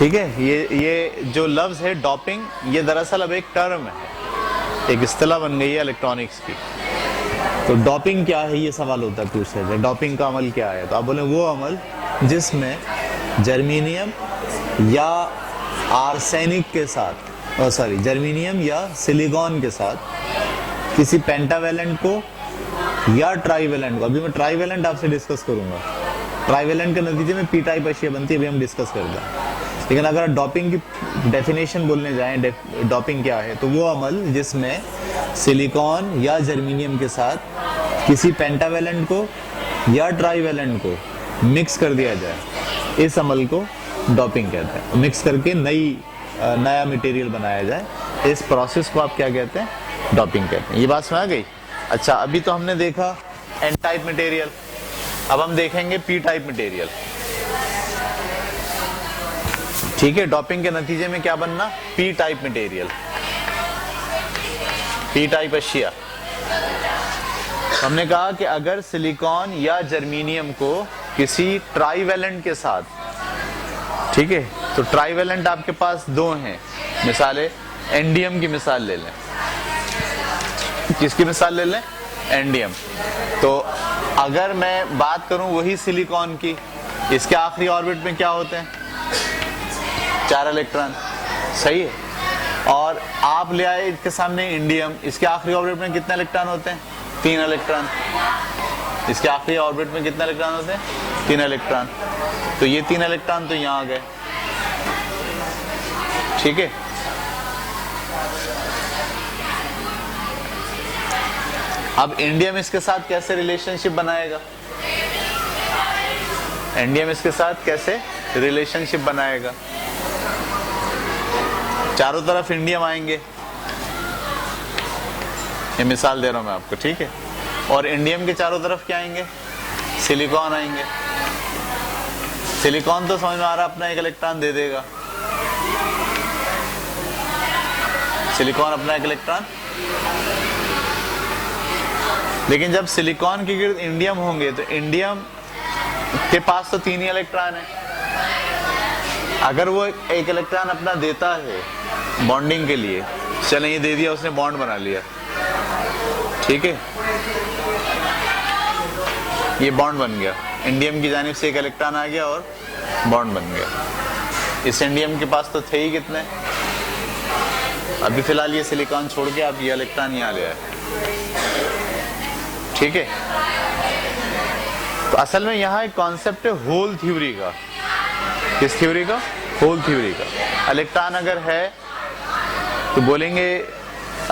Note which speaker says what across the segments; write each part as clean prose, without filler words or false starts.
Speaker 1: ठीक है, ये जो लफ्ज है डोपिंग, ये दरअसल अब एक टर्म है, एक इस्तिलाह बन गई है इलेक्ट्रॉनिक्स की। तो डोपिंग क्या है, ये सवाल होता है पूछते थे, डोपिंग का अमल क्या है? तो आप बोले वो अमल जिसमें जर्मीनियम या आर्सेनिक के साथ, जर्मीनियम या सिलिकॉन के साथ किसी पेंटावेलेंट को या ट्राईवेलेंट को, अभी मैं ट्राईवेलेंट आपसे डिस्कस करूंगा, ट्राईवेलेंट के नतीजे में पी टाइप अशिया बनती है, अभी हम डिस्कस करेंगे। लेकिन अगर डोपिंग की डेफिनेशन बोलने जाएं, डोपिंग क्या है, तो वो अमल जिसमें सिलिकॉन या जर्मीनियम के साथ किसी पेंटावेलेंट को या ट्राईवेलेंट को मिक्स कर दिया जाए, इस अमल को डोपिंग कहते हैं। मिक्स करके नया मटेरियल बनाया जाए, इस प्रोसेस को आप क्या कहते हैं? डोपिंग कहते हैं। ये बात समझ आ गई? अच्छा, अभी तो हमने देखा एन टाइप मटेरियल, अब हम देखेंगे पी टाइप मटेरियल। ठीक है, डोपिंग के नतीजे में क्या बनना? P type material, P type अशिया। हमने कहा कि अगर सिलिकॉन या जर्मीनियम को किसी ट्राईवेलेंट के साथ, ठीक है, तो ट्राईवेलेंट आपके पास दो हैं, मिसालें एंडियम की मिसाल ले लें। किसकी मिसाल ले लें? एंडियम। तो अगर मैं बात करूं वही सिलिकॉन की, इसके आखिरी ऑर्बिट में क्या होते हैं? 4 इलेक्ट्रॉन, सही है। और आप ले आए इसके सामने इंडियम, इसके आखिरी ऑर्बिट में कितने इलेक्ट्रॉन होते हैं? 3 इलेक्ट्रॉन। इसके आखिरी ऑर्बिट में कितने इलेक्ट्रॉन होते हैं? 3 इलेक्ट्रॉन। तो ये 3 इलेक्ट्रॉन तो यहां आ गए, ठीक है। अब इंडियम इसके साथ कैसे रिलेशनशिप बनाएगा? इंडियम इसके साथ कैसे रिलेशनशिप बनाएगा? चारों तरफ इंडियम आएंगे, ये मिसाल दे रहा हूं मैं आपको, ठीक है। और इंडियम के चारों तरफ क्या आएंगे? सिलिकॉन आएंगे। सिलिकॉन तो समझ में आ रहा है, अपना 1 इलेक्ट्रॉन दे देगा, सिलिकॉन अपना 1 इलेक्ट्रॉन। लेकिन जब सिलिकॉन के गिर्द इंडियम होंगे तो इंडियम के पास तो 3 ही इलेक्ट्रॉन है। अगर वो 1 इलेक्ट्रॉन अपना देता है बॉन्डिंग के लिए, चलें ये दे दिया, उसने बॉन्ड बना लिया, ठीक है, ये बॉन्ड बन गया, इंडियम की जानिब से 1 इलेक्ट्रॉन आ गया और बॉन्ड बन गया। इस इंडियम के पास तो थे ही कितने? अभी फिलहाल ये सिलिकॉन छोड़ के आप ये इलेक्ट्रॉन यहाँ ले आए, ठीक है। तो असल में यहाँ एक कॉन्सेप्ट है होल थ्योरी का। किस थ्योरी का? होल थ्योरी का। इलेक्ट्रॉन अगर है तो बोलेंगे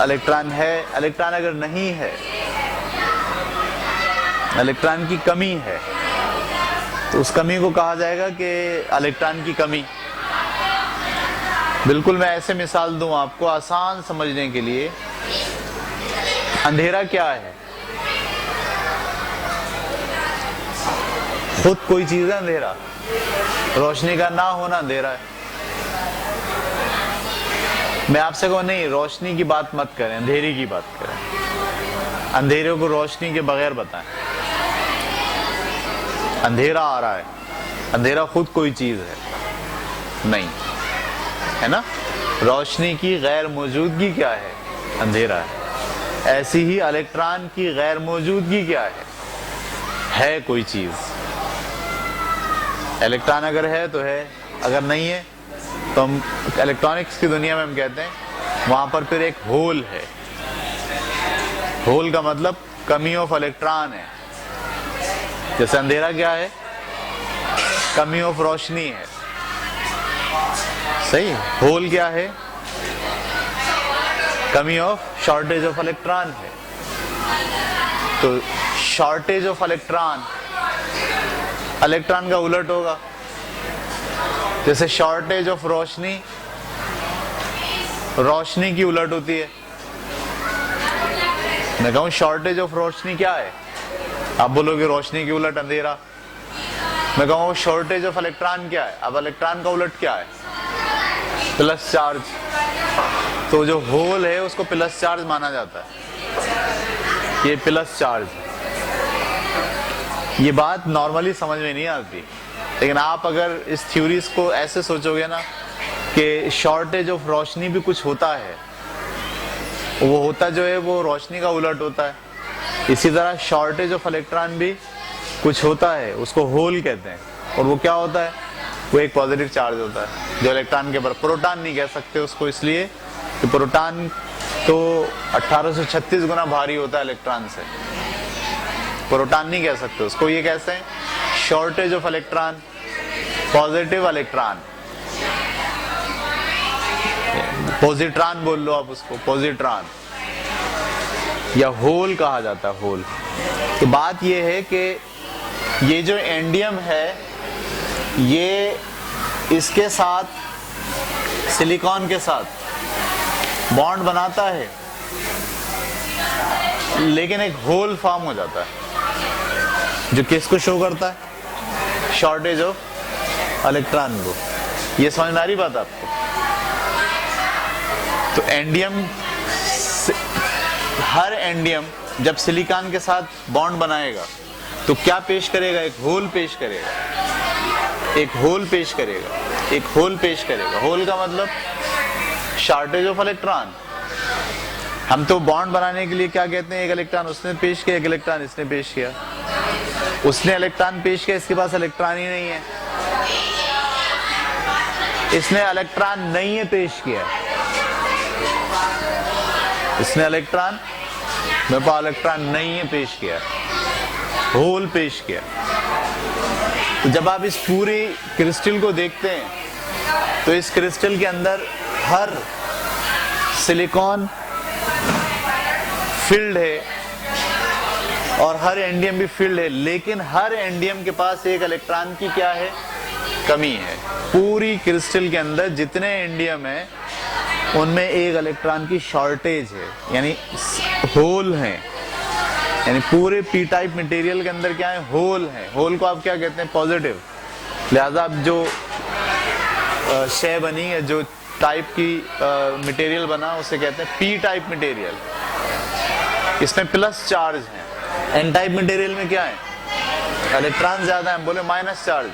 Speaker 1: इलेक्ट्रॉन है, इलेक्ट्रॉन अगर नहीं है, इलेक्ट्रॉन की कमी है, तो उस कमी को कहा जाएगा कि इलेक्ट्रॉन की कमी। बिल्कुल मैं ऐसे मिसाल दूं आपको आसान समझने के लिए। अंधेरा क्या है? खुद कोई चीज है अंधेरा, रोशनी का ना होना अंधेरा है। मैं आपसे कहूं नहीं, रोशनी की बात मत करें, अंधेरे की बात करें। अंधेरे को रोशनी के बगैर बताएं। अंधेरा आ रहा है, अंधेरा खुद कोई चीज है नहीं, है ना। रोशनी की गैर मौजूदगी क्या है? अंधेरा है। ऐसी ही इलेक्ट्रॉन की गैर मौजूदगी क्या है कोई चीज। इलेक्ट्रॉन अगर है तो है, अगर नहीं है तो हम इलेक्ट्रॉनिक्स की दुनिया में हम कहते हैं वहां पर फिर एक होल है। होल का मतलब कमी ऑफ इलेक्ट्रॉन है। जैसे अंधेरा क्या है? कमी ऑफ रोशनी है, सही। होल क्या है? कमी ऑफ शॉर्टेज ऑफ इलेक्ट्रॉन है। तो शॉर्टेज ऑफ इलेक्ट्रॉन, इलेक्ट्रॉन का उलट होगा। जैसे शॉर्टेज ऑफ रोशनी, रोशनी की उलट होती है। मैं कहूं शॉर्टेज ऑफ रोशनी क्या है? आप बोलोगे रोशनी की उलट अंधेरा। मैं कहूं शॉर्टेज ऑफ इलेक्ट्रॉन क्या है? अब इलेक्ट्रॉन का उलट क्या है? Plus charge. तो जो होल है उसको प्लस चार्ज माना जाता है, ये प्लस चार्ज। ये बात नॉर्मली समझ में नहीं आती, लेकिन आप अगर इस थ्योरीज को ऐसे सोचोगे ना कि शॉर्टेज ऑफ रोशनी भी कुछ होता है, वो होता जो है वो रोशनी का उलट होता है, इसी तरह शॉर्टेज ऑफ इलेक्ट्रॉन भी कुछ होता है, उसको होल कहते हैं। और वो क्या होता है? वो एक पॉजिटिव चार्ज होता है जो इलेक्ट्रॉन के ऊपर, प्रोटॉन नहीं कह सकते उसको, इसलिए कि प्रोटॉन तो 1836 गुना भारी होता है इलेक्ट्रॉन से, प्रोटॉन नहीं कह सकते उसको। ये कैसे हैं? Shortage of electron, positive electron, positron बोल लो आप उसको, पॉजिट्रॉन या होल कहा जाता है, होल। तो बात ये है कि ये जो एंडियम है ये इसके साथ, सिलिकॉन के साथ बॉन्ड बनाता है, लेकिन एक होल फॉर्म हो जाता है जो किसको शो करता है? शॉर्टेज ऑफ इलेक्ट्रॉन को। ये समझ में आ रही बात आपको? तो एंडियम, हर एंडियम जब सिलिकॉन के साथ बॉन्ड बनाएगा तो क्या पेश करेगा? एक होल पेश करेगा, एक होल पेश करेगा, एक होल पेश करेगा। होल का मतलब शॉर्टेज ऑफ इलेक्ट्रॉन। हम तो बॉन्ड बनाने के लिए क्या कहते हैं? एक इलेक्ट्रॉन उसने पेश किया, एक इलेक्ट्रॉन इसने पेश किया। उसने इलेक्ट्रॉन पेश किया, इसके पास इलेक्ट्रॉन ही नहीं है, इसने इलेक्ट्रॉन नहीं है पेश किया, इसने इलेक्ट्रॉन, मेरे पास इलेक्ट्रॉन नहीं है पेश किया, होल पेश किया। तो जब आप इस पूरी क्रिस्टल को देखते हैं तो इस क्रिस्टल के अंदर हर सिलिकॉन फिल्ड है और हर एंडियम भी फिल्ड है, लेकिन हर एंडियम के पास एक इलेक्ट्रॉन की क्या है? कमी है। पूरी क्रिस्टल के अंदर जितने एंडियम है उनमें एक इलेक्ट्रॉन की शॉर्टेज है, यानी होल है। यानी पूरे पी टाइप मटेरियल के अंदर क्या है? होल है। होल को आप क्या कहते हैं? पॉजिटिव। लिहाजा अब जो शे बनी है, जो टाइप की मटेरियल बना, उसे कहते हैं पी टाइप मटेरियल। इसमें प्लस चार्ज है। एन टाइप मटेरियल में क्या है? इलेक्ट्रॉन ज्यादा है, बोले minus charge.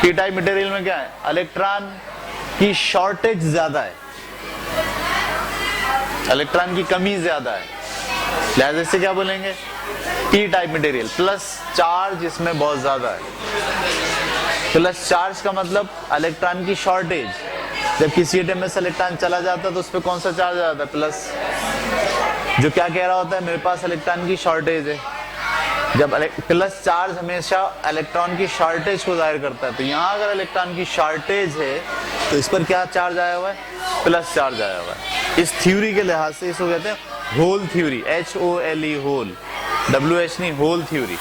Speaker 1: P type material में क्या है? इलेक्ट्रॉन की शॉर्टेज ज्यादा है, इलेक्ट्रॉन की कमी ज्यादा है, लिहाजा से क्या बोलेंगे? P type material. Plus charge इसमें बहुत ज्यादा है। प्लस चार्ज का मतलब इलेक्ट्रॉन की शॉर्टेज। जब किसी एटम में से इलेक्ट्रॉन चला जाता है तो उस पर कौन सा चार्ज आ जाता है? प्लस। जो क्या कह रहा होता है? मेरे पास इलेक्ट्रॉन की शॉर्टेज है। जब प्लस चार्ज हमेशा इलेक्ट्रॉन की शॉर्टेज को जाहिर करता है, तो यहाँ अगर इलेक्ट्रॉन की शॉर्टेज है तो इस पर क्या चार्ज आया हुआ है? प्लस चार्ज आया हुआ है। इस थ्योरी के लिहाज से इसको कहते हैं hole theory, HOLE, hole, WH नहीं, होल थ्योरी।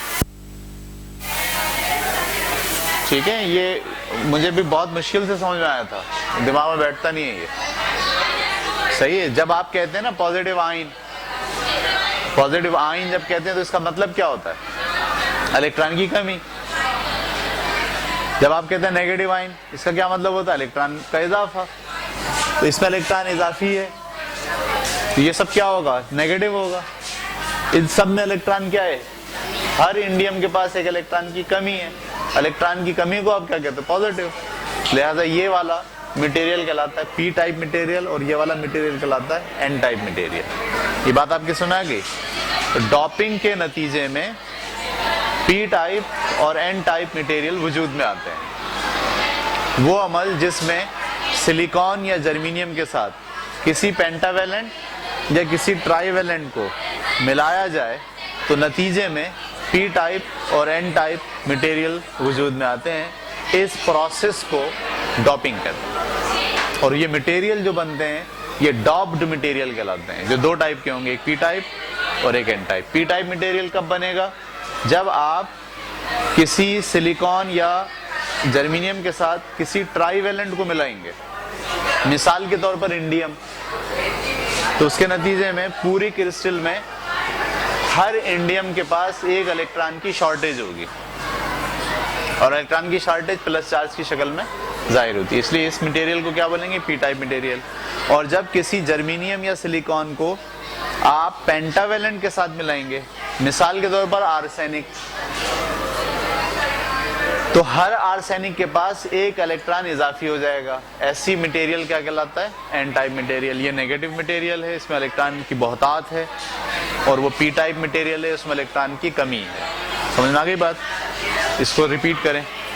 Speaker 1: ठीक है, ये मुझे भी बहुत मुश्किल से समझ में आया था, दिमाग में बैठता नहीं है ये। सही है। जब आप कहते हैं ना पॉजिटिव आयन, पॉजिटिव आयन जब कहते हैं तो इसका मतलब क्या होता है? इलेक्ट्रॉन की कमी। जब आप कहते हैं नेगेटिव आयन, इसका क्या मतलब होता है? इलेक्ट्रॉन का इजाफा। तो इसमें इलेक्ट्रॉन इजाफी है, तो ये सब क्या होगा? नेगेटिव होगा। इन सब में इलेक्ट्रॉन क्या है? हर इंडियम के पास एक इलेक्ट्रॉन की कमी है। इलेक्ट्रॉन की कमी को आप क्या कहते हैं? पॉजिटिव। लिहाजा ये वाला मटेरियल कहलाता है पी टाइप मटेरियल और ये वाला मटेरियल कहलाता है एन टाइप मटेरियल। ये बात आपके सुना गई? तो डॉपिंग के नतीजे में पी टाइप और एन टाइप मटेरियल वजूद में आते हैं। वो अमल जिसमें सिलिकॉन या जर्मेनियम के साथ किसी पेंटावेलेंट या किसी ट्राईवेलेंट को मिलाया जाए तो नतीजे में पी टाइप और एन टाइप मटेरियल वजूद में आते हैं। इस प्रोसेस को डॉपिंग कहते हैं। और ये मटेरियल जो बनते हैं ये डॉप्ड मटेरियल कहलाते हैं, जो दो टाइप के होंगे, एक पी टाइप और एक N type. P type material कब बनेगा? जब आप किसी सिलिकॉन या जर्मेनियम के साथ किसी ट्राईवेलेंट को मिलाएंगे, मिसाल के तौर पर इंडियम, तो उसके नतीजे में पूरी क्रिस्टल में हर इंडियम के पास एक इलेक्ट्रॉन की शॉर्टेज होगी और इलेक्ट्रॉन की शॉर्टेज प्लस चार्ज की शक्ल में जाहिर होती है। इसलिए इस मटेरियल को क्या बोलेंगे? P type material. और जब किसी जर्मेनियम या सिलिकॉन को आप पेंटावेलेंट के साथ मिलाएंगे मिसाल के तौर पर आर्सेनिक, तो हर आर्सेनिक के पास एक इलेक्ट्रॉन इजाफी हो जाएगा। ऐसी मटेरियल क्या कहलाता है? N type material. ये नेगेटिव मटेरियल है, इसमें इलेक्ट्रॉन की बहुतात है। और वो पी टाइप मटेरियल है, उसमें इलेक्ट्रॉन की कमी है। समझ में आ गई बात? इसको रिपीट करें।